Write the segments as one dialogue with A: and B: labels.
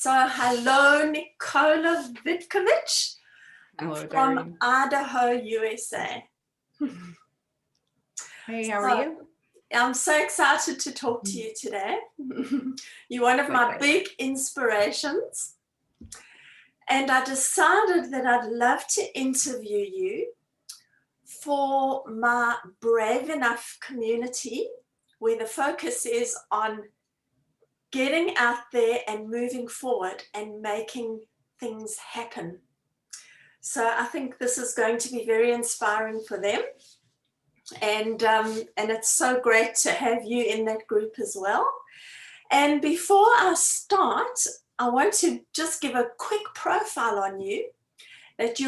A: So hello, Nicola Vitkovich
B: Hello,
A: from
B: Darlene.
A: Idaho, USA.
B: Hey, how are
A: So
B: you?
A: I'm so excited to talk to you today. You're one of my
B: Likewise.
A: big inspirations. And I decided that I'd love to interview you for my Brave Enough community, where the focus is on getting out there and moving forward and making things happen. So I think this is going to be very inspiring for them. And it's so great to have you in that group as well. And before I start, I want to just give a quick profile on you. That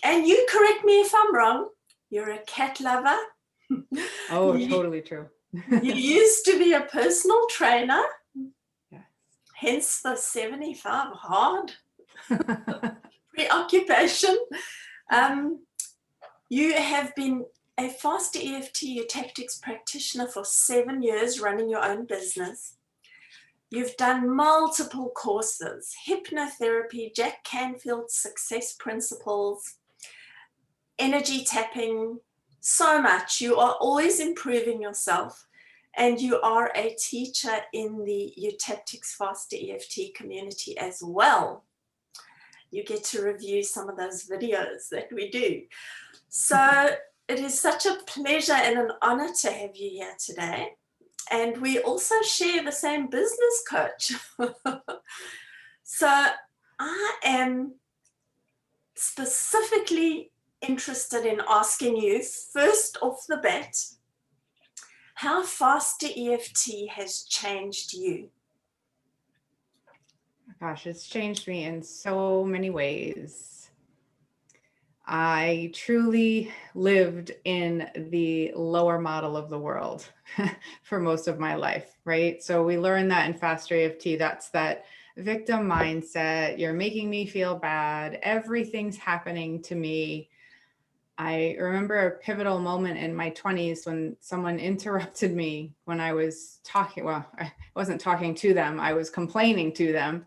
A: and you correct me if I'm wrong, you're a cat lover.
B: Oh,
A: you,
B: totally true.
A: you used to be a personal trainer,
B: Yes.
A: hence the 75 hard preoccupation. You have been a FasterEFT tactics practitioner for 7 years, running your own business. You've done multiple courses, hypnotherapy, Jack Canfield's success principles, energy tapping, so much. You are always improving yourself, and you are a teacher in the Tactics FasterEFT community as well. You get to review some of those videos that we do. So it is such a pleasure and an honor to have you here today. And we also share the same business coach. So I am specifically interested in asking you, first off the bat, how FasterEFT has changed you.
B: Gosh, it's changed me in so many ways. I truly lived in the lower model of the world for most of my life, right? So we learned that in FasterEFT, that's that victim mindset. You're making me feel bad. Everything's happening to me. I remember a pivotal moment in my 20s when someone interrupted me when I was talking. Well, I wasn't talking to them. I was complaining to them.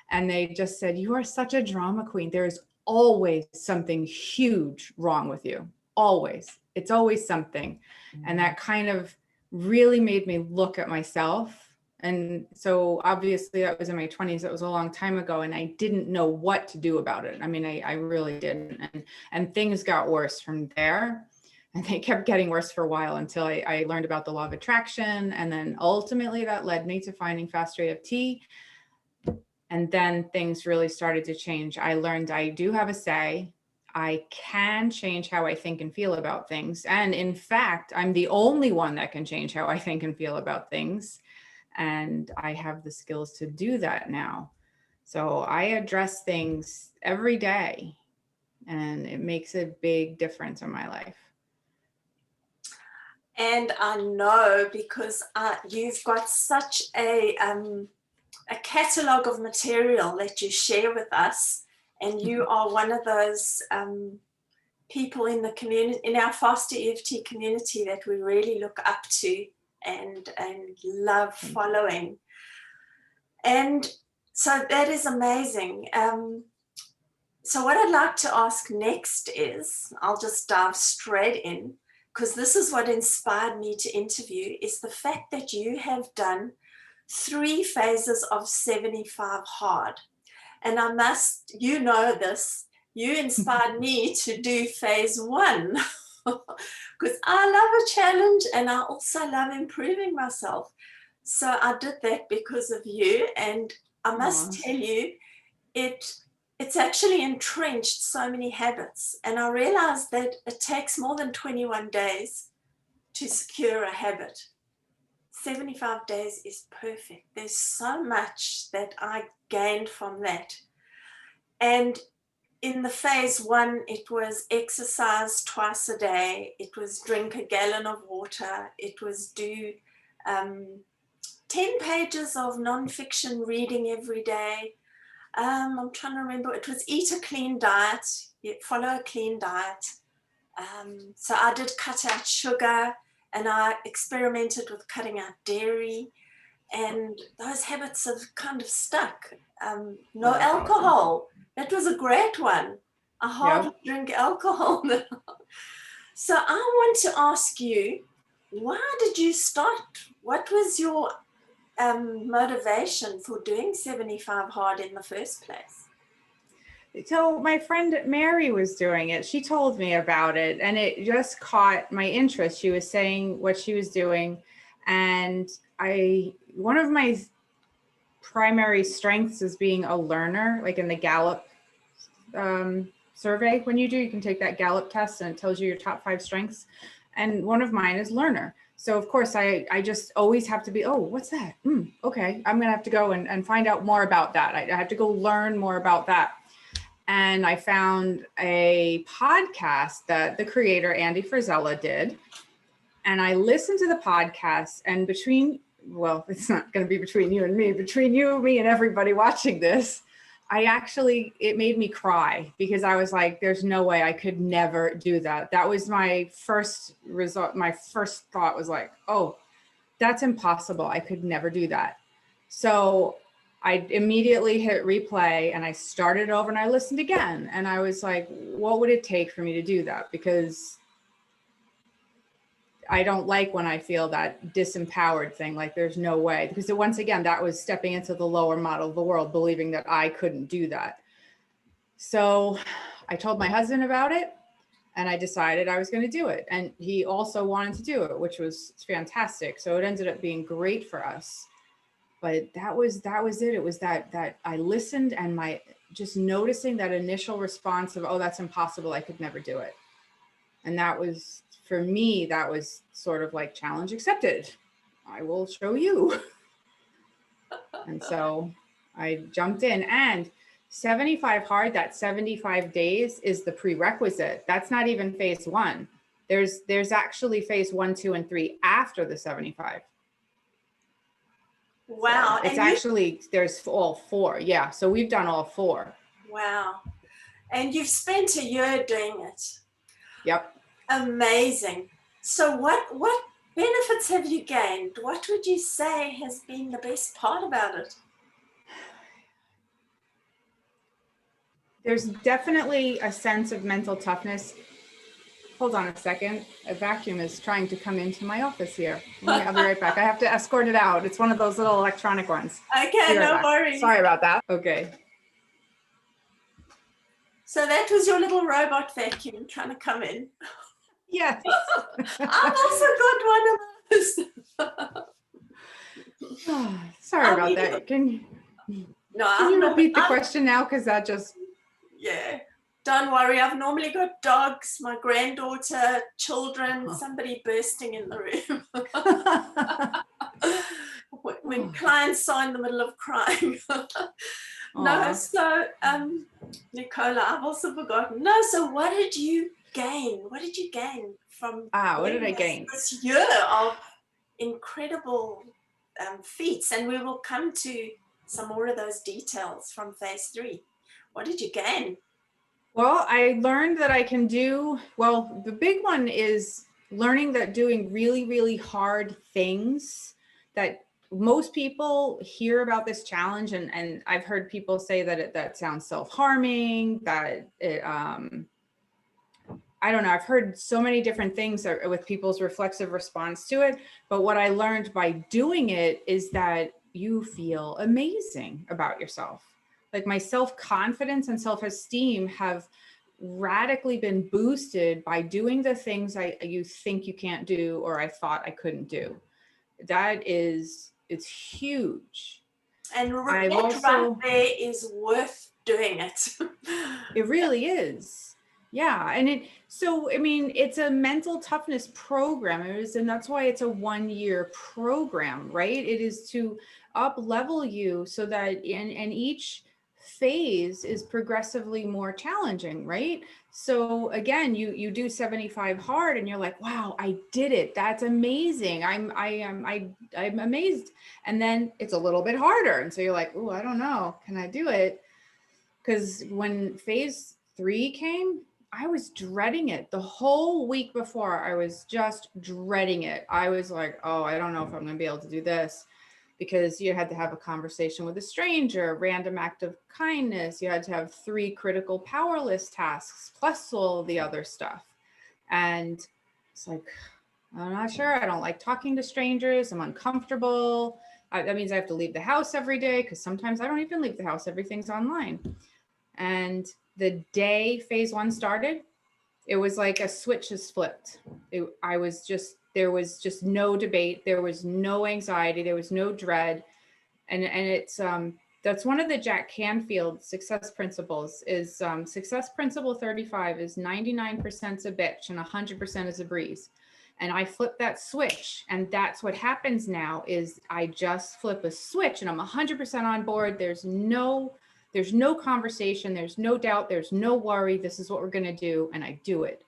B: And they just said, "You are such a drama queen. There's always something huge wrong with you. Always. It's always something." And that kind of really made me look at myself. And so obviously that was in my 20s. It was a long time ago, and I didn't know what to do about it. I mean, I really didn't. And things got worse from there. And they kept getting worse for a while until I learned about the law of attraction. And then ultimately that led me to finding FasterEFT. And then things really started to change. I learned I do have a say. I can change how I think and feel about things. And in fact, I'm the only one that can change how I think and feel about things. And I have the skills to do that now. So I address things every day, and it makes a big difference in my life.
A: And I know because you've got such a catalogue of material that you share with us, and you are one of those people in the community, in our FasterEFT community, that we really look up to and love following. And so that is amazing. So what I'd like to ask next is, I'll just dive straight in, because this is what inspired me to interview, is the fact that you have done 3 phases of 75 hard. And I must, you know this, you inspired me to do phase 1 because I love a challenge and I also love improving myself. So I did that because of you, and I must tell you, it's actually entrenched so many habits. And I realized that it takes more than 21 days to secure a habit. 75 days is perfect. There's so much that I gained from that. And in the phase 1, it was exercise twice a day. It was drink a gallon of water. It was do 10 pages of nonfiction reading every day. I'm trying to remember. It was eat a clean diet, follow a clean diet. So I did cut out sugar, and I experimented with cutting out dairy. and those habits have kind of stuck. No
B: Oh, that's awesome.
A: alcohol. That was a great one. I hardly
B: Yep.
A: drink alcohol now. So I want to ask you, why did you start? What was your motivation for doing 75 hard in the first place?
B: So my friend Mary was doing it. She told me about it and it just caught my interest. She was saying what she was doing. And one of my primary strengths is being a learner, like in the Gallup survey. When you can take that Gallup test and it tells you your top 5 strengths. And one of mine is learner. So of course I just always have to be, oh, what's that? Okay, I'm gonna have to go and find out more about that. I have to go learn more about that. And I found a podcast that the creator, Andy Frisella, did. And I listened to the podcast, and it's not going to be between you and me, between you, me, and everybody watching this, it made me cry because I was like, there's no way I could never do that. That was my first result. My first thought was like, oh, that's impossible. I could never do that. So I immediately hit replay and I started over and I listened again. And I was like, what would it take for me to do that? Because I don't like when I feel that disempowered thing, like there's no way. Because once again, that was stepping into the lower model of the world, believing that I couldn't do that. So I told my husband about it and I decided I was going to do it. And he also wanted to do it, which was fantastic. So it ended up being great for us. But that was it. It was that I listened and just noticing that initial response of, oh, that's impossible. I could never do it. And that was, for me, that was sort of like challenge accepted. I will show you. And so I jumped in, and 75 hard, that 75 days is the prerequisite. That's not even phase 1. There's actually phase 1, 2, and 3 after the 75.
A: Wow.
B: So there's all 4. Yeah. So we've done all 4.
A: Wow. And you've spent a year doing it.
B: Yep.
A: Amazing. So what benefits have you gained? What would you say has been the best part about it?
B: There's definitely a sense of mental toughness. Hold on a second. A vacuum is trying to come into my office here. I'll be right back. I have to escort it out. It's one of those little electronic ones.
A: Okay, no worries.
B: Sorry about that. Okay.
A: So that was your little robot vacuum trying to come in.
B: Yes.
A: I've also got one of those.
B: Sorry about that. Can you repeat the question now? Because that just...
A: Yeah. Don't worry, I've normally got dogs, my granddaughter, children, somebody bursting in the room. When clients are in the middle of crying. No, so Nicola, I've also forgotten. No, so what did you gain? What did you gain from
B: what did I gain?
A: This year of incredible feats? And we will come to some more of those details from phase 3. What did you gain?
B: Well, I learned that I can the big one is learning that doing really, really hard things, that most people hear about this challenge. And I've heard people say that that sounds self-harming, that it, I don't know. I've heard so many different things with people's reflexive response to it. But what I learned by doing it is that you feel amazing about yourself. Like my self-confidence and self-esteem have radically been boosted by doing the things you think you can't do, or I thought I couldn't do. It's huge.
A: And that right there is worth doing it.
B: It really is. Yeah. And it's a mental toughness program. And that's why it's a 1-year program, right? It is to up level you so that in each phase is progressively more challenging, right? So again, you do 75 hard and you're like, wow, I did it. That's amazing. I'm amazed. And then it's a little bit harder. And so you're like, oh, I don't know. Can I do it? Because when phase 3 came, I was dreading it. The whole week before, I was just dreading it. I was like, oh, I don't know if I'm going to be able to do this. because you had to have a conversation with a stranger, a random act of kindness. You had to have 3 critical powerless tasks plus all the other stuff. And it's like, I'm not sure. I don't like talking to strangers. I'm uncomfortable. That means I have to leave the house every day, because sometimes I don't even leave the house. Everything's online. And the day phase 1 started, it was like a switch is flipped. There was just no debate. There was no anxiety. There was no dread. And it's, that's one of the Jack Canfield success principles is success principle 35 is 99% a bitch and 100% is a breeze. And I flip that switch, and that's what happens now is I just flip a switch and I'm 100% on board. There's no conversation. There's no doubt. There's no worry. This is what we're going to do. And I do it.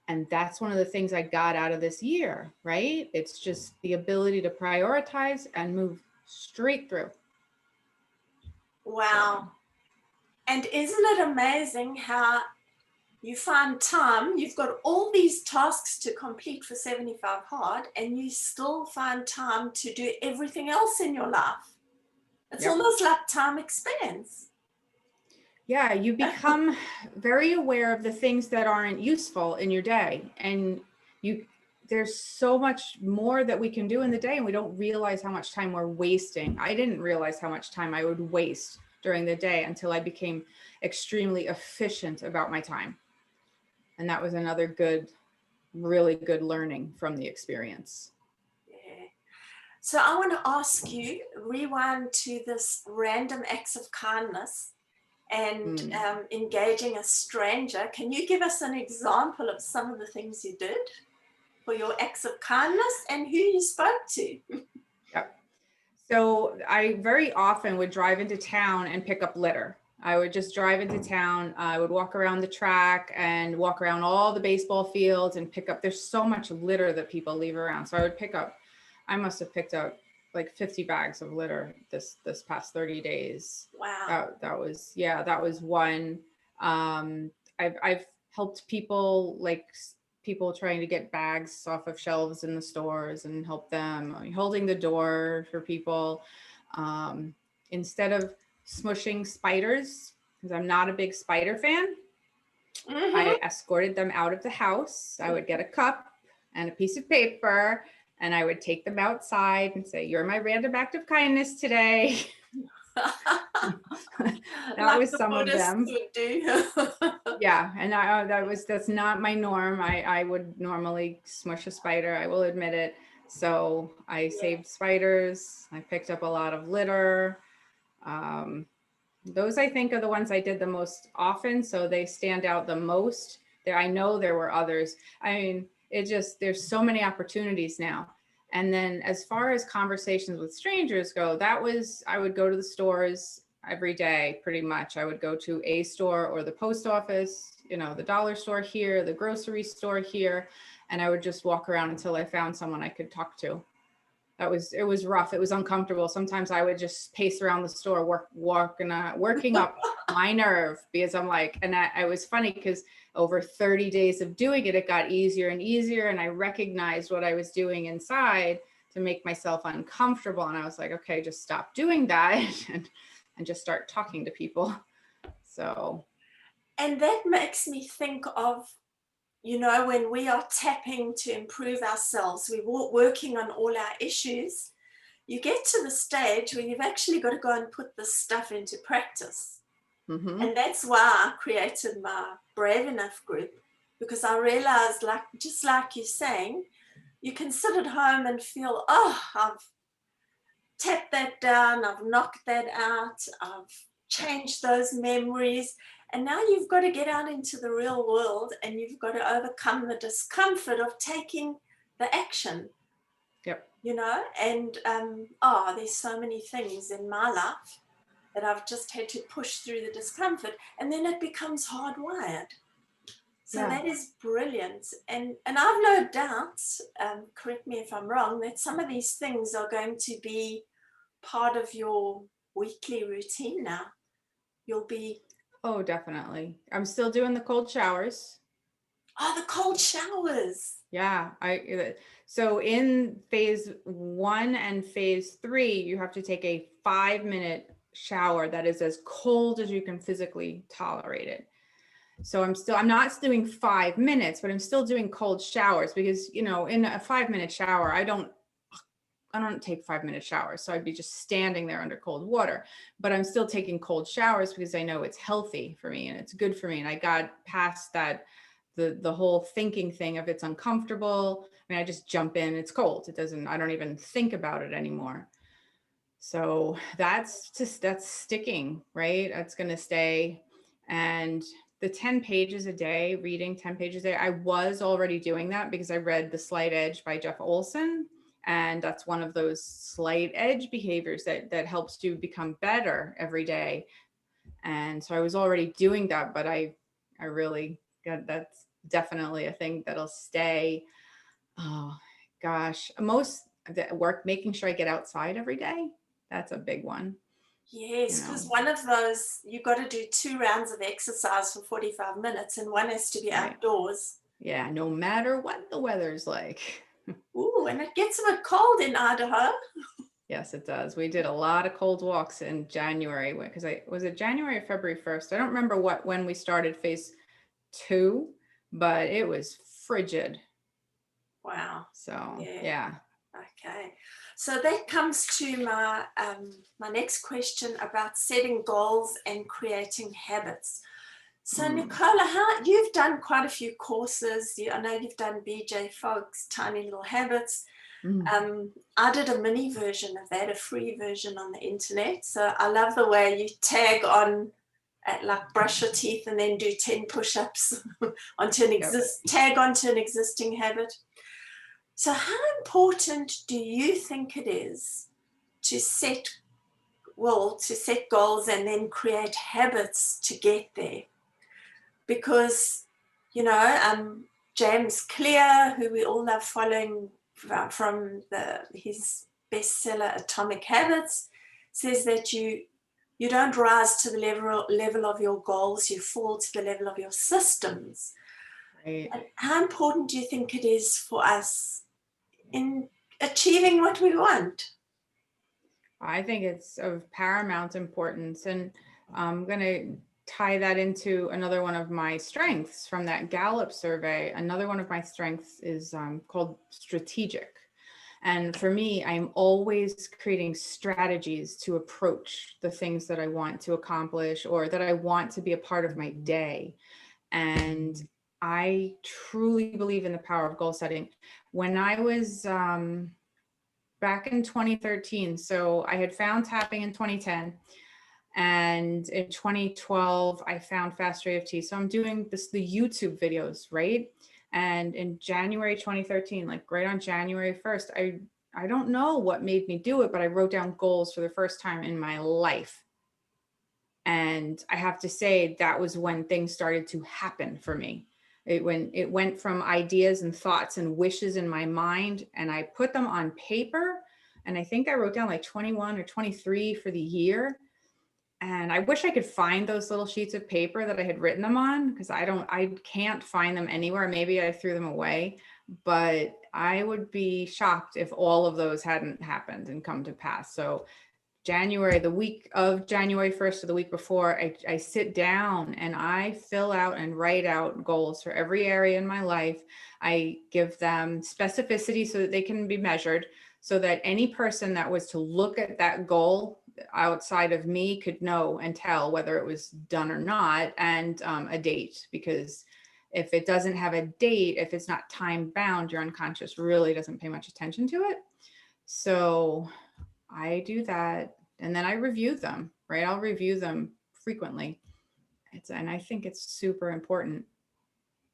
B: And that's one of the things I got out of this year, right? It's just the ability to prioritize and move straight through.
A: Wow. And isn't it amazing how you find time, you've got all these tasks to complete for 75 hard, and you still find time to do everything else in your life. It's almost like time expands.
B: Yeah, you become very aware of the things that aren't useful in your day. And there's so much more that we can do in the day, and we don't realize how much time we're wasting. I didn't realize how much time I would waste during the day until I became extremely efficient about my time. And that was another really good learning from the experience.
A: Yeah. So I want to ask you, rewind to this random acts of kindness and engaging a stranger. Can you give us an example of some of the things you did for your acts of kindness and who you spoke to?
B: Yep. So I very often would drive into town and pick up litter. I would just drive into town. I would walk around the track and walk around all the baseball fields and pick up. There's so much litter that people leave around. So I must have picked up like 50 bags of litter this past 30 days.
A: Wow.
B: That was one. I've helped people, like people trying to get bags off of shelves in the stores, and help them, holding the door for people. Instead of smushing spiders, because I'm not a big spider fan, I escorted them out of the house. I would get a cup and a piece of paper, and I would take them outside and say, "You're my random act of kindness today." That was some of them. Yeah, and that's not my norm. I would normally smush a spider, I will admit it. So I saved spiders. I picked up a lot of litter. Those I think are the ones I did the most often, so they stand out the most. I know there were others. I mean, there's so many opportunities now. And then as far as conversations with strangers go, I would go to the stores every day, pretty much. I would go to a store or the post office, the dollar store here, the grocery store here, and I would just walk around until I found someone I could talk to. It was rough. It was uncomfortable. Sometimes I would just pace around the store, working up my nerve, because I'm like, and I was funny because over 30 days of doing it, it got easier and easier. And I recognized what I was doing inside to make myself uncomfortable. And I was like, okay, just stop doing that and just start talking to people. So.
A: And that makes me think of, when we are tapping to improve ourselves, we're working on all our issues, you get to the stage where you've actually got to go and put this stuff into practice. And that's why I created my Brave Enough group, because I realized, just like you're saying, you can sit at home and feel, I've tapped that down, I've knocked that out, I've changed those memories. And now you've got to get out into the real world, and you've got to overcome the discomfort of taking the action.
B: Yep.
A: And there's so many things in my life that I've just had to push through the discomfort, and then it becomes hardwired. So that is brilliant. And I've no doubts, correct me if I'm wrong, that some of these things are going to be part of your weekly routine now. You'll be...
B: Oh, definitely. I'm still doing the cold showers.
A: Oh, the cold showers.
B: Yeah, so in phase 1 and phase 3, you have to take a 5-minute shower that is as cold as you can physically tolerate it. So I'm not doing 5 minutes, but I'm still doing cold showers because, in a 5-minute shower, I don't take 5-minute showers. So I'd be just standing there under cold water, but I'm still taking cold showers because I know it's healthy for me and it's good for me. And I got past that, the whole thinking thing of it's uncomfortable. I mean, I just jump in, it's cold. I don't even think about it anymore. So that's sticking, right? That's going to stay. And the 10 pages a day, reading 10 pages a day, I was already doing that because I read The Slight Edge by Jeff Olson. And that's one of those slight edge behaviors that helps you become better every day. And so I was already doing that, but I really got, that's definitely a thing that'll stay. Oh gosh, most work, making sure I get outside every day. That's a big one.
A: Yes, because one of those, you've got to do 2 rounds of exercise for 45 minutes and one has to be outdoors.
B: Yeah, no matter what the weather's like.
A: Ooh, and it gets a bit cold in Idaho.
B: Yes, it does. We did a lot of cold walks in January because was it January or February 1st? I don't remember when we started phase 2, but it was frigid.
A: Wow.
B: So yeah.
A: Okay. So that comes to my my next question about setting goals and creating habits. So Nicola, you've done quite a few courses. I know you've done BJ Fogg's Tiny Little Habits. I did a mini version of that, a free version on the internet. So I love the way you tag on, like brush your teeth and then do 10 push-ups onto tag onto an existing habit. So how important do you think it is to set goals and then create habits to get there? Because, James Clear, who we all love following from his bestseller Atomic Habits, says that you don't rise to the level of your goals, you fall to the level of your systems.
B: Right.
A: And how important do you think it is for us in achieving what we want?
B: I think it's of paramount importance. And I'm going to tie that into another one of my strengths from that Gallup survey. Another one of my strengths is called strategic. And for me, I'm always creating strategies to approach the things that I want to accomplish or that I want to be a part of my day. And I truly believe in the power of goal setting. When I was back in 2013, so I had found tapping in 2010. And in 2012, I found FasterEFT. So I'm doing the YouTube videos, right? And in January 2013, like right on January 1st, I don't know what made me do it, but I wrote down goals for the first time in my life. And I have to say that was when things started to happen for me. It went from ideas and thoughts and wishes in my mind, and I put them on paper. And I think I wrote down like 21 or 23 for the year. And I wish I could find those little sheets of paper that I had written them on, because I can't find them anywhere. Maybe I threw them away, but I would be shocked if all of those hadn't happened and come to pass. So January, the week of January 1st or the week before, I sit down and I fill out and write out goals for every area in my life. I give them specificity so that they can be measured, so that any person that was to look at that goal outside of me could know and tell whether it was done or not, and a date. Because if it doesn't have a date, if it's not time bound, your unconscious really doesn't pay much attention to it. So I do that, and then I review them, right? I'll review them frequently. And I think it's super important.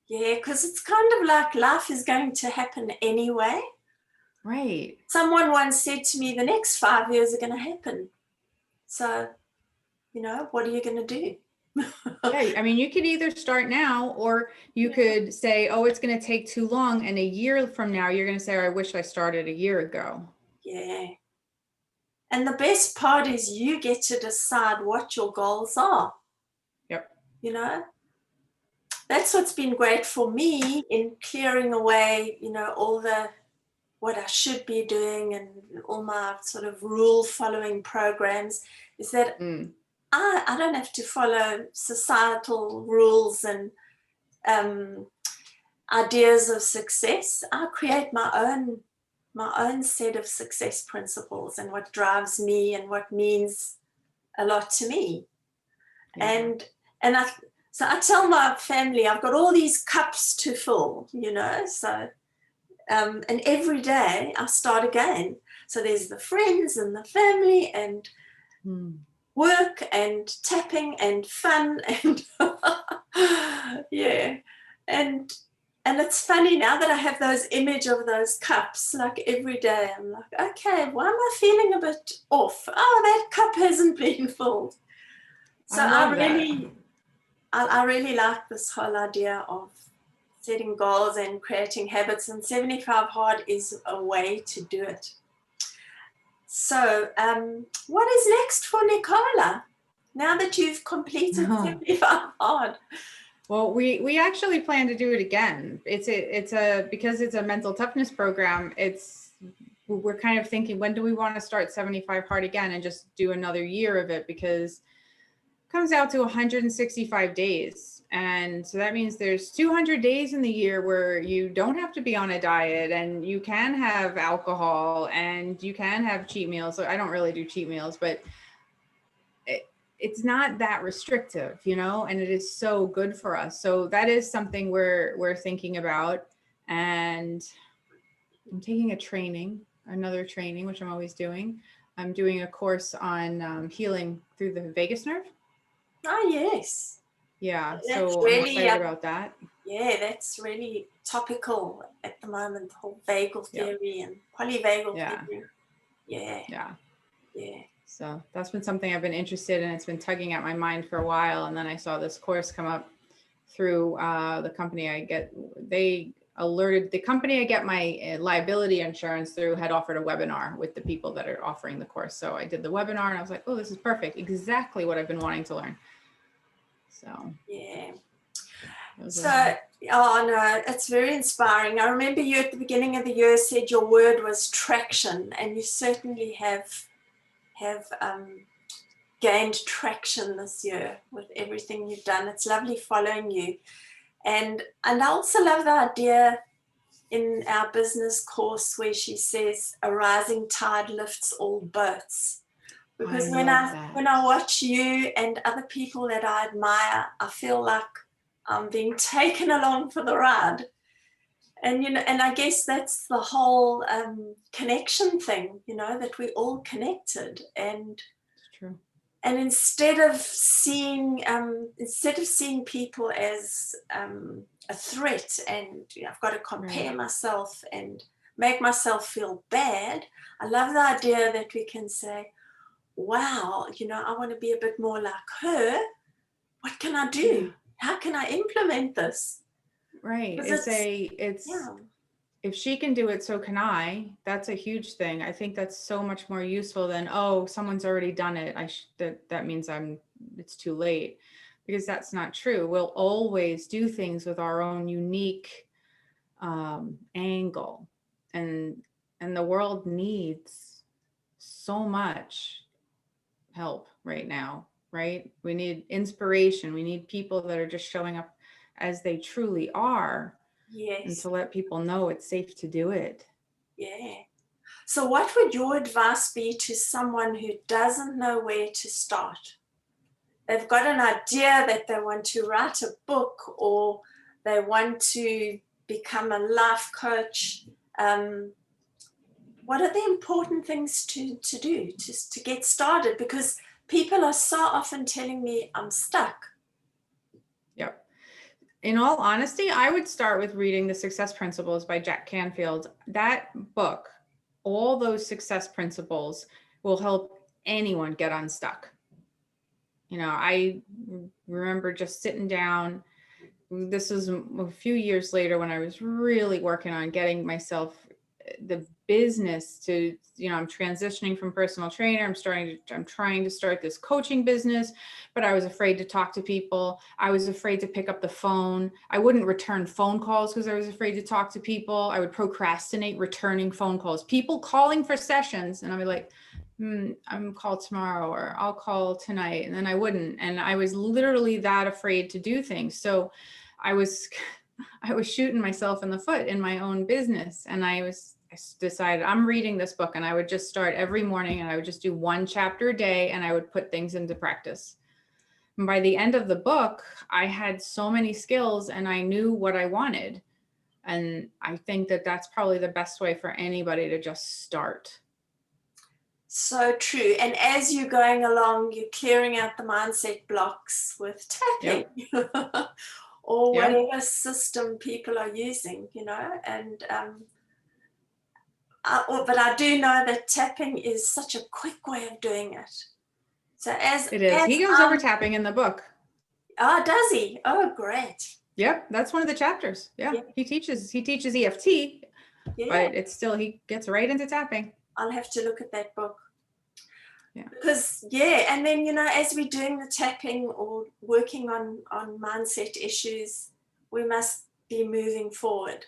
A: Yeah, because it's kind of like life is going to happen anyway.
B: Right.
A: Someone once said to me, the next 5 years are going to happen. So, what are you going to do?
B: Yeah, I mean, you could either start now, or you could say, oh, it's going to take too long. And a year from now, you're going to say, oh, I wish I started a year ago.
A: Yeah. And the best part is you get to decide what your goals are.
B: Yep.
A: that's what's been great for me in clearing away, you know, all the what I should be doing and all my sort of rule following programs, is that
B: Mm,
A: I don't have to follow societal rules and ideas of success. I create my own set of success principles and what drives me and what means a lot to me.
B: yeah.
A: And so I tell my family I've got all these cups to fill, you know, so and every day I start again. So there's the friends and the family and work and tapping and fun and yeah. And it's funny now that I have those image of those cups, like every day I'm like, okay, why am I feeling a bit off? Oh, that cup hasn't been filled. So
B: I love that.
A: I really like this whole idea of setting goals and creating habits, and 75 Hard is a way to do it. So what is next for Nicola now that you've completed 75 Hard?
B: Well, we actually plan to do it again. Because it's a mental toughness program. We're kind of thinking, when do we want to start 75 Hard again and just do another year of it, because it comes out to 165 days. And so that means there's 200 days in the year where you don't have to be on a diet, and you can have alcohol and you can have cheat meals. So I don't really do cheat meals, but it's not that restrictive, you know, and it is so good for us. So that is something we're thinking about. And I'm taking another training, which I'm always doing. I'm doing a course on healing through the vagus nerve.
A: Oh, yes.
B: Yeah,
A: That's
B: so I'm
A: really,
B: excited about that.
A: yeah, that's really topical at the moment, the whole vagal theory and polyvagal theory. Yeah.
B: Yeah.
A: Yeah.
B: So that's been something I've been interested in. It's been tugging at my mind for a while. And then I saw this course come up through the company I get. They alerted the company I get my liability insurance through had offered a webinar with the people that are offering the course. So I did the webinar and I was like, oh, this is perfect. Exactly what I've been wanting to learn. So
A: yeah. So, oh no, it's very inspiring. I remember you at the beginning of the year said your word was traction, and you certainly have gained traction this year with everything you've done. It's lovely following you. And I also love the idea in our business course where she says a rising tide lifts all boats. Because when I watch you and other people that I admire, I feel like I'm being taken along for the ride. And you know, and I guess that's the whole connection thing, you know, that we're all connected. And
B: it's true.
A: And instead of seeing people as a threat, and you know, I've got to compare myself and make myself feel bad, I love the idea that we can say, wow, you know, I want to be a bit more like her. What can I do? Yeah. How can I implement this?
B: Right. If she can do it, so can I. That's a huge thing. I think that's so much more useful than, oh, someone's already done it. That means it's too late, because that's not true. We'll always do things with our own unique angle, and the world needs so much help right now, right? We need inspiration. We need people that are just showing up as they truly are.
A: Yes.
B: And to let people know it's safe to do it.
A: Yeah. So what would your advice be to someone who doesn't know where to start? They've got an idea that they want to write a book, or they want to become a life coach. What are the important things to do just to get started? Because people are so often telling me I'm stuck.
B: Yep. In all honesty, I would start with reading The Success Principles by Jack Canfield. That book, all those success principles will help anyone get unstuck. You know, I remember just sitting down. This was a few years later when I was really working on getting myself the business to, I'm transitioning from personal trainer. I'm trying to start this coaching business, but I was afraid to talk to people. I was afraid to pick up the phone. I wouldn't return phone calls because I was afraid to talk to people. I would procrastinate returning phone calls, people calling for sessions. And I'd be like, I'm call tomorrow, or I'll call tonight. And then I wouldn't. And I was literally that afraid to do things. So I was shooting myself in the foot in my own business. And I decided I'm reading this book, and I would just start every morning, and I would just do one chapter a day, and I would put things into practice. And by the end of the book, I had so many skills and I knew what I wanted. And I think that that's probably the best way for anybody to just start.
A: So true. And as you're going along, you're clearing out the mindset blocks with tapping. Yep. Or whatever system people are using, and but I do know that tapping is such a quick way of doing it. So
B: it is. He goes over tapping in the book.
A: Oh, does he? Oh, great.
B: Yep, that's one of the chapters. Yeah. He teaches EFT, but it's still, he gets right into tapping.
A: I'll have to look at that book. Yeah. Because, and then, as we're doing the tapping or working on mindset issues, we must be moving forward.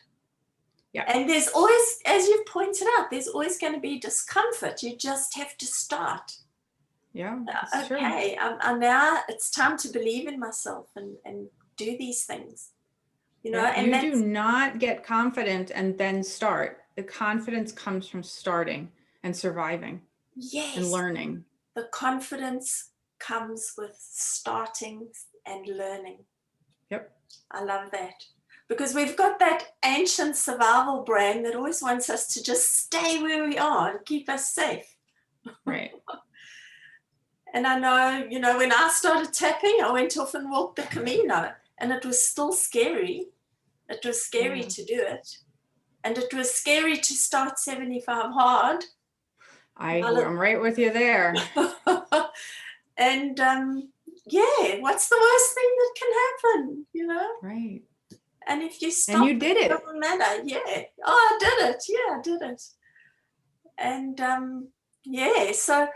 A: Yeah. And there's always, as you've pointed out, there's always going to be discomfort. You just have to start.
B: Yeah.
A: Okay, now it's time to believe in myself and do these things. And
B: you do not get confident and then start. The confidence comes from starting and surviving.
A: Yes.
B: And learning.
A: The confidence comes with starting and learning.
B: Yep.
A: I love that. Because we've got that ancient survival brain that always wants us to just stay where we are and keep us safe.
B: Right.
A: And I know, when I started tapping, I went off and walked the Camino, and it was still scary. It was scary to do it. And it was scary to start 75 hard.
B: I'm right with you there.
A: And what's the worst thing that can happen,
B: Right.
A: And if you stop,
B: and you did it.
A: Doesn't matter. Yeah. Oh, I did it. Yeah, I did it. And so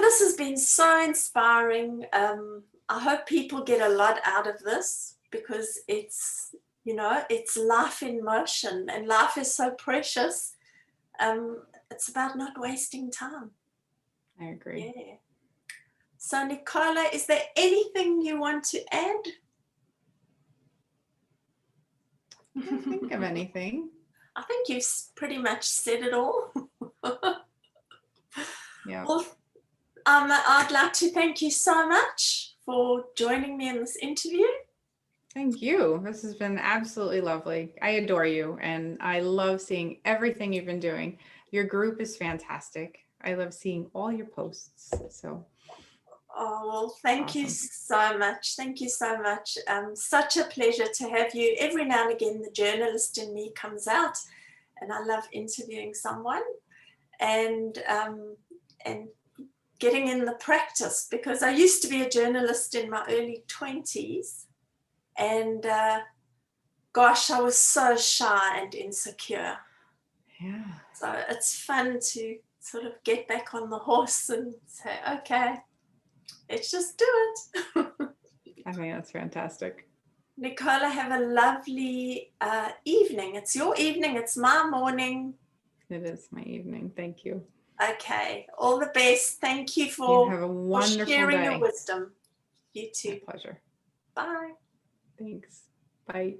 A: this has been so inspiring. I hope people get a lot out of this, because it's life in motion, and life is so precious. It's about not wasting time.
B: I agree.
A: Yeah. So, Nicola, is there anything you want to add?
B: I can't think of anything.
A: I think you've pretty much said it all.
B: Yeah.
A: Well, I'd like to thank you so much for joining me in this interview.
B: Thank you. This has been absolutely lovely. I adore you, and I love seeing everything you've been doing. Your group is fantastic. I love seeing all your posts. So.
A: Oh, well, thank you so much. Thank you so much. Such a pleasure to have you. Every now and again, the journalist in me comes out, and I love interviewing someone and getting in the practice, because I used to be a journalist in my early 20s, and gosh, I was so shy and insecure.
B: Yeah.
A: So it's fun to sort of get back on the horse and say, okay, let's just do it.
B: I think that's fantastic.
A: Nicola, have a lovely evening. It's your evening. It's my morning.
B: It is my evening. Thank you.
A: Okay. All the best. Thank you for,
B: have a wonderful
A: sharing
B: day.
A: your wisdom. You too.
B: My pleasure.
A: Bye.
B: Thanks. Bye.